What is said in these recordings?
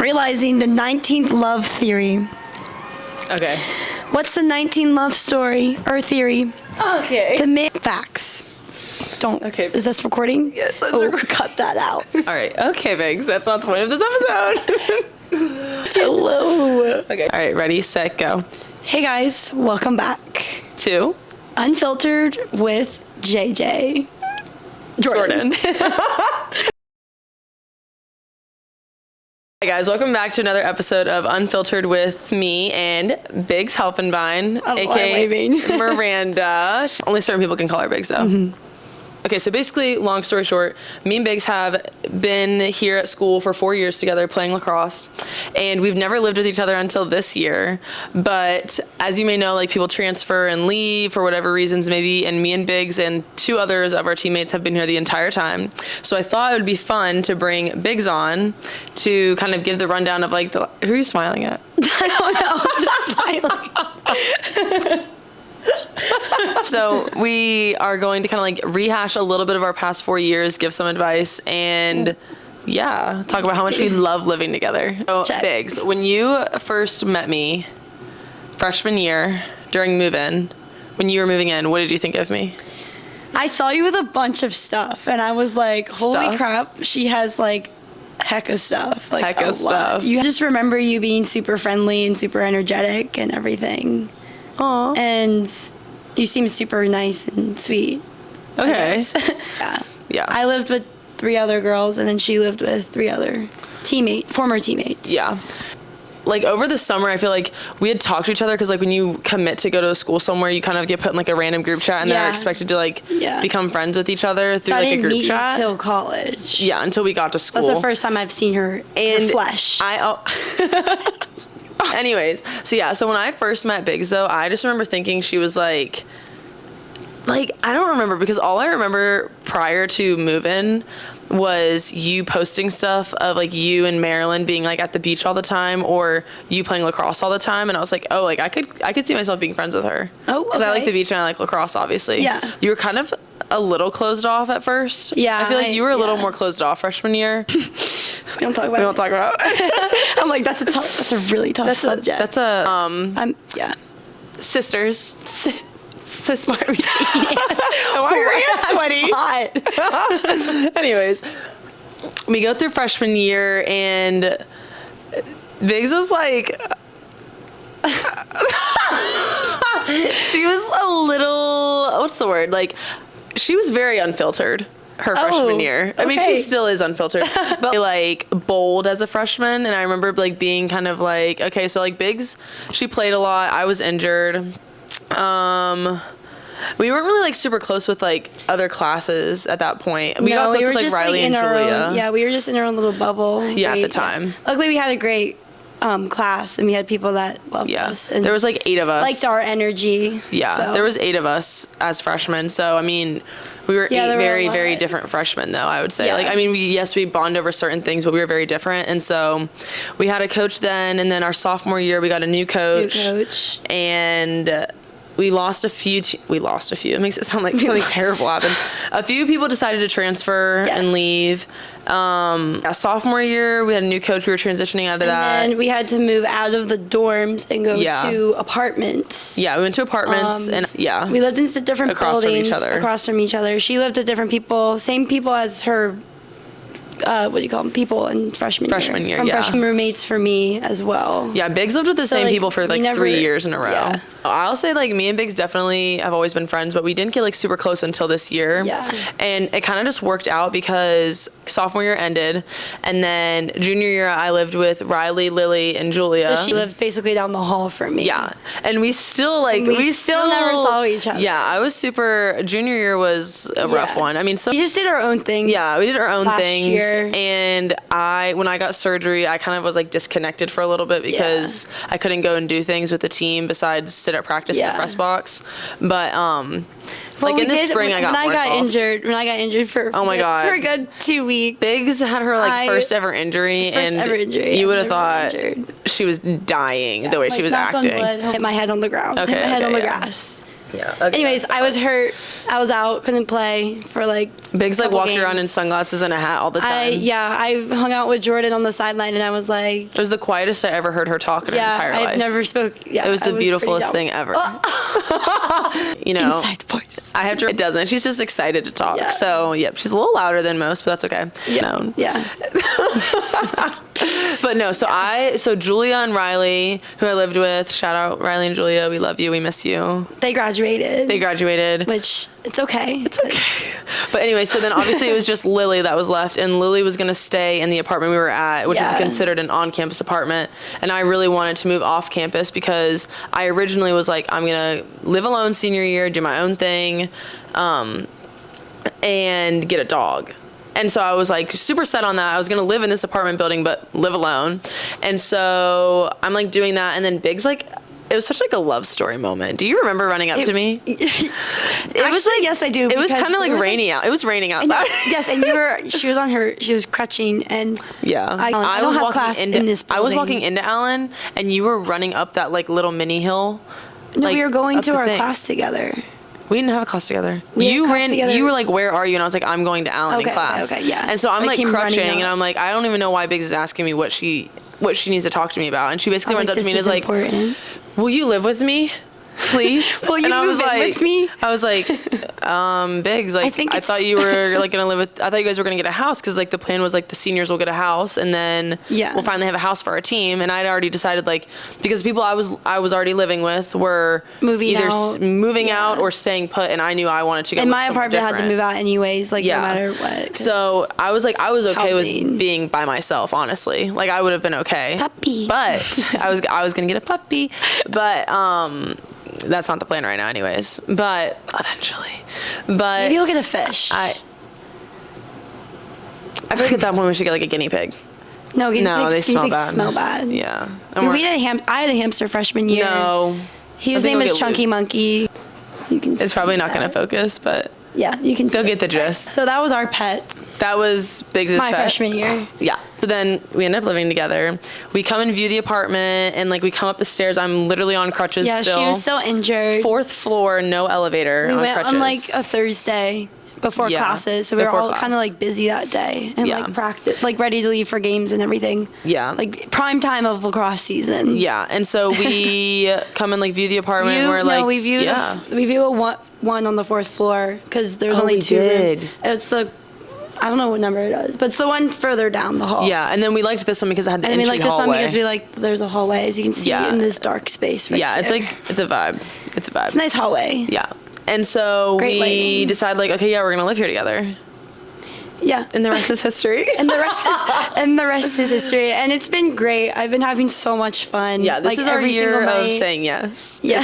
realizing the 19th love theory. Okay. What's the 19 love story or theory? Okay. The myth facts. Don't. Okay. Is this recording? Yes, that's recording. Cut that out. All right. Okay, Biggs. That's not the point of this episode. Hello. Okay. All right. Ready, set, go. Hey guys, welcome back to Unfiltered with JJ. Jordan. Hi guys, welcome back to another episode of Unfiltered with me and Biggs Helfenbein, aka Miranda. Only certain people can call her Biggs though. Mm-hmm. Okay, so basically, long story short, me and Biggs have been here at school for 4 years together playing lacrosse, and we've never lived with each other until this year. But as you may know, like, people transfer and leave for whatever reasons maybe, and me and Biggs and two others of our teammates have been here the entire time. So I thought it would be fun to bring Biggs on to kind of give the rundown of, like, who are you smiling at? I don't know, just smiling. So we are going to kind of like rehash a little bit of our past 4 years, give some advice, and yeah, talk about how much we love living together. So Biggs, when you first met me freshman year during move-in, when you were moving in, what did you think of me? I saw you with a bunch of stuff, and I was like, holy crap, she has like hecka stuff. Like hecka stuff. You just remember you being super friendly and super energetic and everything. Aww. And you seem super nice and sweet. Okay. Yeah. I lived with 3 other girls, and then she lived with 3 other former teammates. Yeah. Like, over the summer, I feel like we had talked to each other because, like, when you commit to go to a school somewhere, you kind of get put in, like, a random group chat, and they're expected to, like, become friends with each other through, like, a group chat. I didn't meet until college. Yeah, until we got to school. That's the first time I've seen her in flesh. Anyways, so when I first met Biggs, though, I just remember thinking she was, like, I don't remember, because all I remember prior to move-in was you posting stuff of, like, you and Marilyn being, like, at the beach all the time, or you playing lacrosse all the time, and I was like, oh, like, I could see myself being friends with her. Oh, okay. Because I like the beach and I like lacrosse, obviously. Yeah. You were kind of a little closed off at first. Yeah. I feel like you were a little more closed off freshman year. We don't talk about I'm like, that's a really tough subject. That's a sisters. Sisters. Why are you sweaty? Anyways, we go through freshman year, and Biggs was like, she was a little, what's the word? Like, she was very unfiltered her freshman year. I mean, she still is unfiltered, but like bold as a freshman. And I remember like being kind of like, okay, so like Biggs, she played a lot. I was injured. We weren't really like super close with like other classes at that point. We got close with like Riley and Julia. We were just in our own little bubble. Yeah, at the time. Luckily, we had a great class, and we had people that loved us. And there was like 8 of us. Liked our energy. Yeah, so. There was 8 of us as freshmen. So I mean, we were 8 very, very different freshmen, though, I would say. Yeah. Like, I mean, we bond over certain things, but we were very different. And so we had a coach then, and then our sophomore year, we got a new coach. And we lost a few. It makes it sound like something terrible happened. A few people decided to transfer and leave. Sophomore year, we had a new coach. We were transitioning out of that. And then we had to move out of the dorms and go to apartments. Yeah, we went to apartments, and we lived in different buildings across from each other. She lived with different people, same people as her. What do you call them? People in freshman year. Freshman roommates for me as well. Yeah, Biggs lived with the same people for like 3 years in a row. Yeah. I'll say like me and Biggs definitely have always been friends, but we didn't get like super close until this year. Yeah. And it kind of just worked out because sophomore year ended, and then junior year I lived with Riley, Lily, and Julia. So she lived basically down the hall from me. Yeah. And we still never saw each other. Yeah, I was junior year was a rough one. I mean, we just did our own thing. Yeah, we did our own things. Year. And when I got surgery, I kind of was like disconnected for a little bit because I couldn't go and do things with the team besides sit at practice in the press box. But like in the spring, I got more involved. When I got injured for a good 2 weeks. Biggs had her first ever injury, you would have thought she was dying the way she was acting. Hit my head on the ground. Hit my head on the grass. Yeah. Okay. Anyways, I was hurt. I was out, couldn't play for like Biggs like walked games. around in sunglasses and a hat all the time. I hung out with Jordan on the sideline, and I was like, it was the quietest I ever heard her talk in her entire life. I've never spoke. Yeah, it was the beautifulest thing ever. You know, inside voice. I have to. It doesn't. She's just excited to talk. Yeah. So yep, she's a little louder than most, but that's okay. Yeah. Yeah. But no, so Julia and Riley, who I lived with, shout out Riley and Julia, we love you, we miss you. They graduated. Which, it's okay. It's okay. But anyway, so then obviously it was just Lily that was left, and Lily was going to stay in the apartment we were at, which is considered an on-campus apartment. And I really wanted to move off campus because I originally was like, I'm going to live alone senior year, do my own thing, and get a dog. And so I was like super set on that. I was going to live in this apartment building, but live alone. And so I'm like doing that. And then Biggs like, it was such like a love story moment. Do you remember running up to me? It was like, yes, I do. It was kind of like raining out. It was raining outside. Yes, and she was crutching, and yeah, I don't have class in this building. I was walking into Allen, and you were running up that like little mini hill. No, like, we were going to our class together. We didn't have a class together. Together. You were like, where are you? And I was like, I'm going to Allen in class. Okay, yeah. And so I'm like crutching, and I'm like, I don't even know why Biggs is asking me what she needs to talk to me about. And she basically runs up to me and is like, will you live with me, please? Will you move in with me? I was like, Biggs, like, I thought you were like gonna live with. I thought you guys were gonna get a house because like the plan was like the seniors will get a house and then we'll finally have a house for our team. And I'd already decided like because people I was already living with were moving out or staying put, and I knew I wanted to go. And my apartment had to move out anyways, like no matter what. So I was okay with being by myself, honestly. Like I would have been okay. Puppy. But I was gonna get a puppy, but that's not the plan right now anyways, but eventually. But maybe you'll get a fish. I feel like at that point we should get like a guinea pig. No, guinea pigs, they smell bad. Smell bad. Yeah. I had a hamster freshman year. No. His name is Chunky Monkey. It's probably not going to focus, but yeah, you can. They'll get the gist. So that was our pet. That was Biggs' pet. My freshman year. Yeah. So then we end up living together. We come and view the apartment, and like we come up the stairs. I'm literally on crutches still. Yeah, she was so injured. 4th floor, no elevator. We went crutches. on like a Thursday before classes, so we were all kind of like busy that day and like practice, like ready to leave for games and everything. Yeah. Like prime time of lacrosse season. Yeah, and so we come and like view the apartment. We view a one on the 4th floor because there's only 2 rooms. It's the I don't know what number it is, but it's the one further down the hall. Yeah, and then we liked this one because it had the entry hallway. And we liked this one because we liked there's a hallway, as you can see in this dark space right there. Yeah, it's a vibe. It's a vibe. It's a nice hallway. Yeah. And so we decide like, okay, we're going to live here together. Yeah. And the rest is history. and the rest is history. And it's been great. I've been having so much fun. Yeah, this is our year of saying yes. Yeah.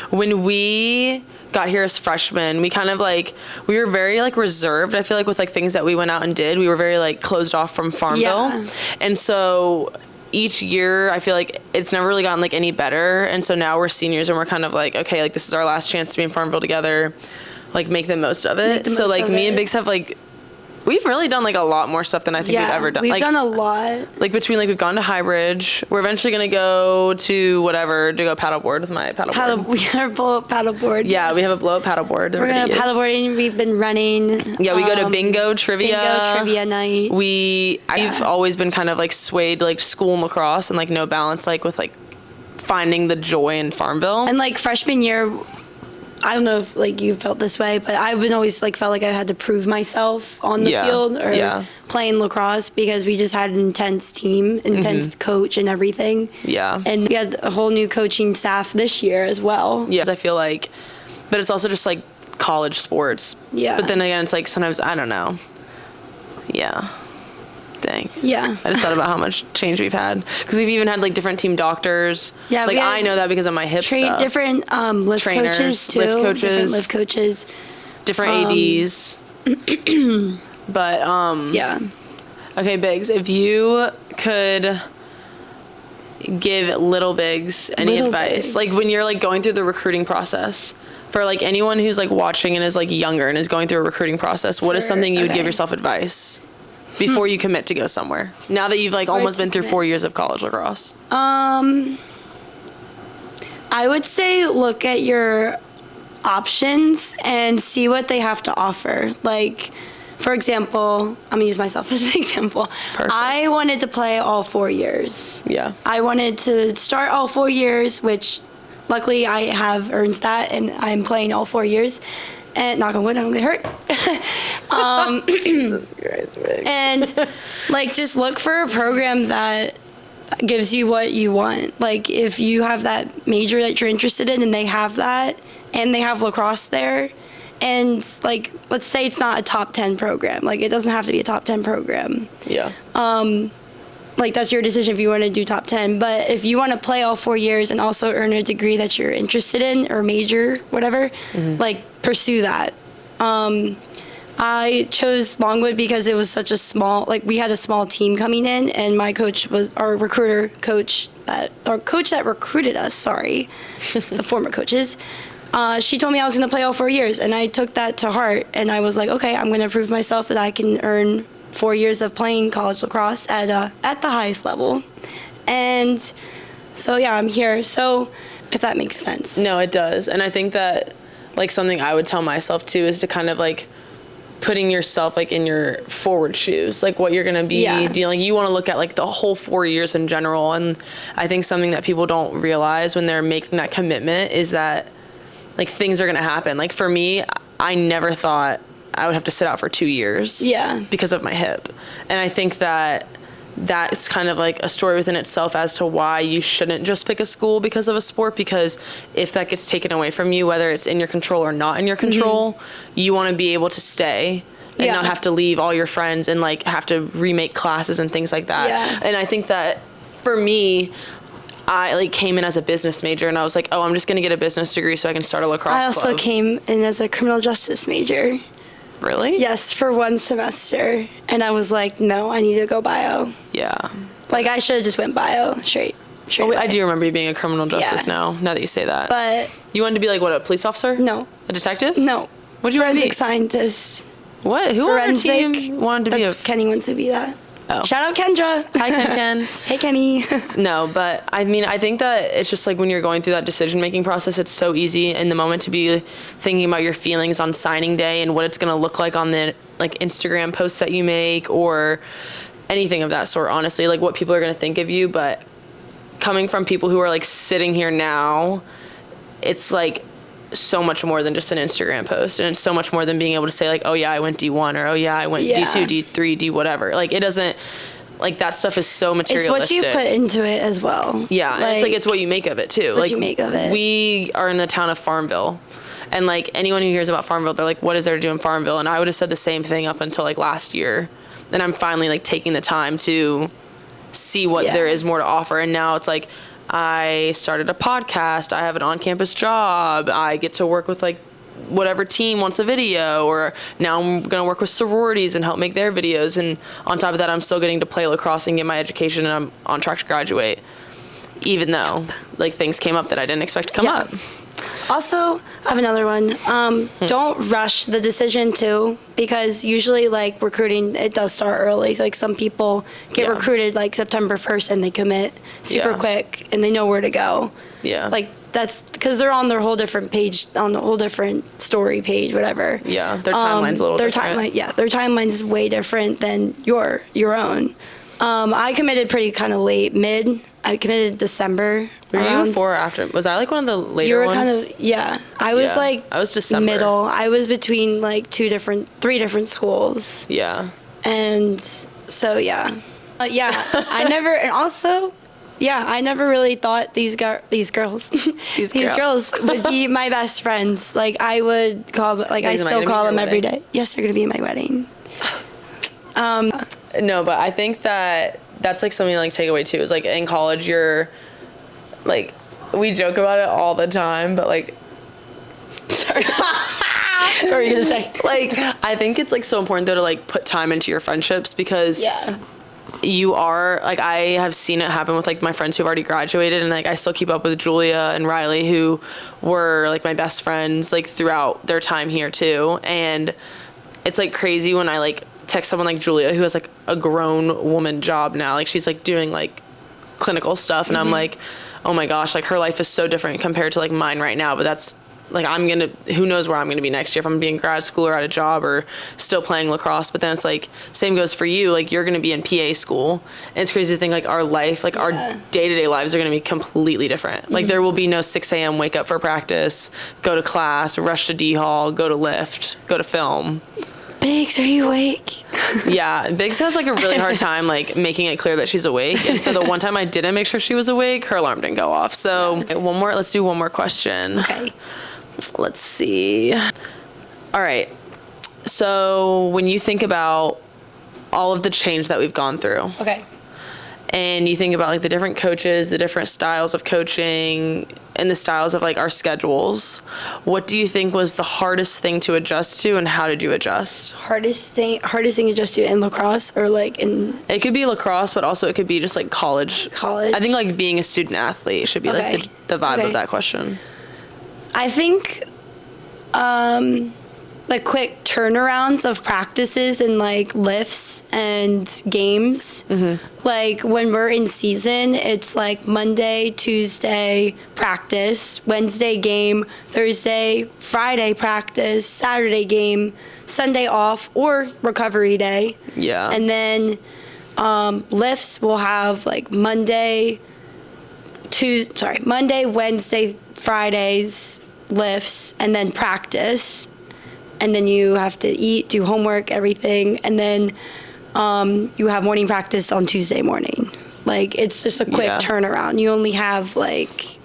When we got here as freshmen, we kind of like, we were very like reserved. I feel like with like things that we went out and did, we were very like closed off from Farmville. Yeah. And so each year I feel like it's never really gotten like any better. And so now we're seniors and we're kind of like, okay, like this is our last chance to be in Farmville together, like make the most of it. So like me and Biggs have like, we've really done like a lot more stuff than I think we've ever done. We've done a lot. Like between like we've gone to Highbridge. We're eventually gonna go to whatever to go paddleboard with my paddleboard. We have a blow up paddleboard. Yeah, we have a blow up paddleboard. We're gonna paddleboard and we've been running. Yeah, we go to bingo trivia night. I've always been kind of like swayed like school and lacrosse and like no balance like with like finding the joy in Farmville. And like freshman year, I don't know if like you felt this way, but I've been always like felt like I had to prove myself on the field or playing lacrosse because we just had an intense team, intense coach and everything. Yeah. And we had a whole new coaching staff this year as well. Yeah, I feel like, but it's also just like college sports. Yeah. But then again, it's like sometimes, I don't know. Yeah. Dang. Yeah. I just thought about how much change we've had because we've even had like different team doctors. Yeah. Like I know that because of my hip stuff. Different lift coaches too. Different lift coaches. Different ADs. But yeah. Okay, Biggs, if you could give little Biggs any advice, like when you're like going through the recruiting process. For like anyone who's like watching and is like younger and is going through a recruiting process, what is something you would give yourself advice before you commit to go somewhere? Now that you've like almost been through 4 years of college lacrosse. I I would say look at your options and see what they have to offer. Like, for example, I'm gonna use myself as an example. Perfect. I wanted to play all 4 years. Yeah. I wanted to start all 4 years, which luckily I have earned that, and I'm playing all 4 years. And knock on wood, I don't get hurt. Jesus Christ, Meg. And like, just look for a program that gives you what you want. Like, if you have that major that you're interested in and they have that, and they have lacrosse there, and like, let's say it's not a top 10 program. Like, it doesn't have to be a top 10 program. Yeah. Like, that's your decision if you want to do top 10. But if you want to play all 4 years and also earn a degree that you're interested in, or major, whatever, like, pursue that. I chose Longwood because it was such a small, like, we had a small team coming in, and my coach was our recruiter coach, our coach that recruited us, sorry, the former coaches. She told me I was going to play all 4 years, and I took that to heart, and I was like, okay, I'm going to prove myself that I can earn 4 years of playing college lacrosse at the highest level. And so, yeah, I'm here. So, if that makes sense. No, it does. And I think that, like, something I would tell myself, too, is to kind of, like, putting yourself, like, in your forward shoes, like, what you're going to be dealing. You want to look at, like, the whole 4 years in general. And I think something that people don't realize when they're making that commitment is that, like, things are going to happen. Like, for me, I never thought I would have to sit out for 2 years because of my hip. And I think that that's kind of like a story within itself as to why you shouldn't just pick a school because of a sport, because if that gets taken away from you, whether it's in your control or not in your control, you want to be able to stay and not have to leave all your friends and like have to remake classes and things like that. Yeah. And I think that for me, I like came in as a business major and I was like, oh, I'm just going to get a business degree so I can start a lacrosse club. I also came in as a criminal justice major. Really? Yes, for 1 semester. And I was like, no, I need to go bio. Yeah. Like, I should have just went bio straight I do remember you being a criminal justice now that you say that. But you wanted to be like, what, a police officer? No. A detective? No. What'd you want to be? Forensic scientist. What? Who on our team wanted to be a... Kenny wants to be that. Oh. Shout out Kendra. Hi, Ken. Hey, Kenny. No, but I mean, I think that it's just like when you're going through that decision-making process, it's so easy in the moment to be thinking about your feelings on signing day and what it's going to look like on the like Instagram posts that you make or anything of that sort, honestly, like what people are going to think of you. But coming from people who are like sitting here now, it's like so much more than just an Instagram post, and it's so much more than being able to say like, oh yeah, I went D1 or oh yeah, I went D2, D3, D whatever. Like it doesn't, like that stuff is so materialistic. It's what you put into it as well. Yeah, like, and it's like it's what you make of it too. What you make of it. We are in the town of Farmville, and like anyone who hears about Farmville, they're like, what is there to do in Farmville? And I would have said the same thing up until like last year, and I'm finally like taking the time to see what there is more to offer. And now it's like, I started a podcast, I have an on-campus job, I get to work with like whatever team wants a video, or now I'm going to work with sororities and help make their videos, and on top of that I'm still getting to play lacrosse and get my education, and I'm on track to graduate, even though like things came up that I didn't expect to come up. Also, I have another one. Don't rush the decision too, because usually like recruiting, it does start early. Like some people get recruited like September 1st and they commit super quick and they know where to go. Yeah. Like that's because they're on their whole different page, on a whole different story page, whatever. Yeah, their timeline's a little different. Their timeline's way different than your own. I committed pretty kind of late, mid. I committed December. Were you before or after? Was I like one of the later ones? You were kind of, I was like, I was December. Middle. I was between like three different schools. Yeah. And so, I never, and also, I never really thought these girls would be my best friends. Like I would call, like I still call them every day. Yes, they're going to be at my wedding. No, but I think that's like something to like take away too, is like in college you're like, we joke about it all the time, but like sorry. What were you gonna say? Like I think it's like so important though to like put time into your friendships, because you are like, I have seen it happen with like my friends who've already graduated, and like I still keep up with Julia and Riley, who were like my best friends like throughout their time here too. And it's like crazy when I like text someone like Julia, who has like a grown woman job now, like she's like doing like clinical stuff, and I'm like, oh my gosh, like her life is so different compared to like mine right now. But that's like, who knows where I'm going to be next year, if I'm going to be in grad school or at a job or still playing lacrosse. But then it's like, same goes for you. Like, you're going to be in PA school. And it's crazy to think, like, our life, like, our day-to-day lives are going to be completely different. Like, there will be no 6 a.m. wake up for practice, go to class, rush to D Hall, go to lift, go to film. Biggs, are you awake? Yeah, Biggs has, like, a really hard time, like, making it clear that she's awake. And so the one time I didn't make sure she was awake, her alarm didn't go off. So let's do one more question. Okay. Let's see. All right. So when you think about all of the change that we've gone through. Okay. And you think about like the different coaches, the different styles of coaching, and the styles of like our schedules, what do you think was the hardest thing to adjust to, and how did you adjust? Hardest thing to adjust to in lacrosse, or like in... It could be lacrosse, but also it could be just like college. I think like being a student athlete should be like the vibe of that question. I think like quick turnarounds of practices and like lifts and games. Like when we're in season, it's like Monday, Tuesday practice, Wednesday game, Thursday, Friday practice, Saturday game, Sunday off or recovery day. Yeah. And then lifts will have like Monday, Wednesday, Fridays lifts, and then practice, and then you have to eat, do homework, everything, and then you have morning practice on Tuesday morning. Like, it's just a quick turnaround. You only have like,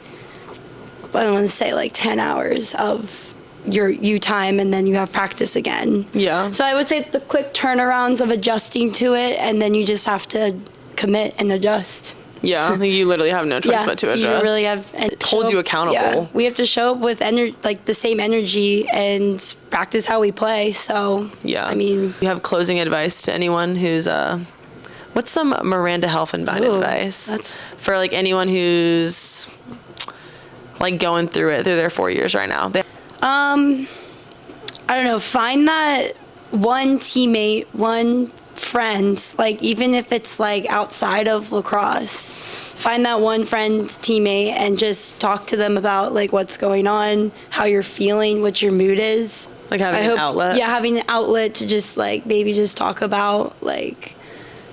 I don't want to say like 10 hours of your time, and then you have practice again. Yeah. So I would say the quick turnarounds of adjusting to it, and then you just have to commit and adjust. Yeah, you literally have no choice but to adjust. You really have. It holds you accountable. Yeah, we have to show up with like the same energy and practice how we play. So yeah, I mean, you have closing advice to anyone who's what's some Miranda Helfenbein advice for like anyone who's like going through their 4 years right now? I don't know. Find that one teammate, one friend, like even if it's like outside of lacrosse, find that one friend, teammate, and just talk to them about like what's going on, how you're feeling, what your mood is. Like having an outlet. Yeah, having an outlet to just like maybe just talk about like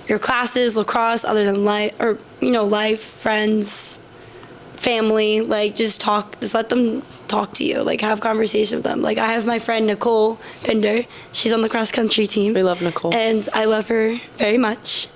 your classes, lacrosse, other than life, or life, friends, family. Like just let them talk to you, like have conversation with them. Like I have my friend Nicole Pinder, she's on the cross country team. We love Nicole. And I love her very much.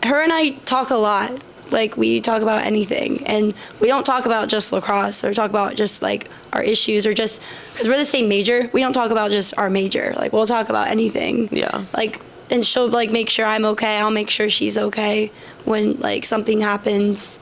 Her and I talk a lot. Like we talk about anything, and we don't talk about just lacrosse or talk about just like our issues, or just because we're the same major, we don't talk about just our major. Like we'll talk about anything. Yeah. Like, and she'll like make sure I'm okay, I'll make sure she's okay when like something happens.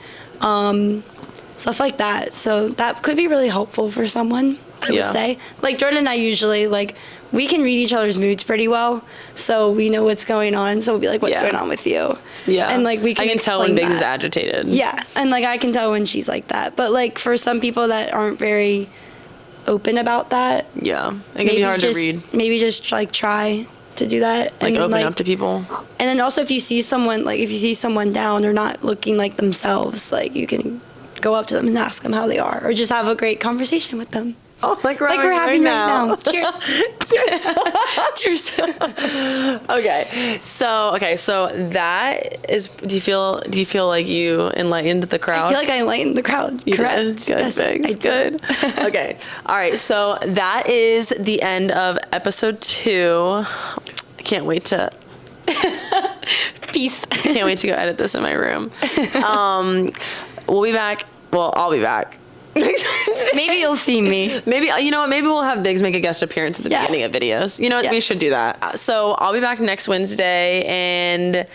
Stuff like that. So that could be really helpful for someone, I would say. Like Jordan and I usually, like, we can read each other's moods pretty well, so we know what's going on. So we'll be like, what's going on with you? Yeah. And like I can tell when Biggs is agitated. Yeah. And like I can tell when she's like that. But like for some people that aren't very open about that. Yeah. It can be hard to read. Maybe just like try to do that. Like open up to people. And then also if you see someone down or not looking like themselves, like you can go up to them and ask them how they are, or just have a great conversation with them. Oh, like we're having right now. Cheers. Cheers. Cheers. Okay. So that is. Do you feel like you enlightened the crowd? I feel like I enlightened the crowd. You Correct. Did? Good. Yes, Thanks. Good. Okay. All right. So that is the end of episode 2. I can't wait to. Peace. Can't wait to go edit this in my room. We'll be back. Well, I'll be back. Maybe you'll see me. Maybe, you know what, maybe we'll have Biggs make a guest appearance at the beginning of videos. You know what, we should do that. So I'll be back next Wednesday, and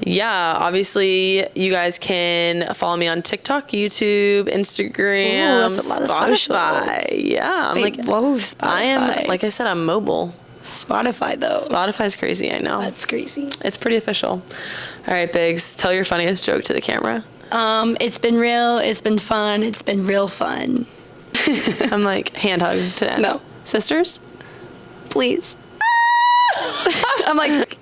yeah, obviously you guys can follow me on TikTok, YouTube, Instagram, that's a lot Spotify. Of socials. Yeah, I'm Spotify. I am, like I said, I'm mobile. Spotify though. Spotify's crazy, I know. That's crazy. It's pretty official. All right, Biggs, tell your funniest joke to the camera. It's been real, it's been fun, it's been real fun. I'm like, hand hug to the end. No. Sisters? Please. I'm like,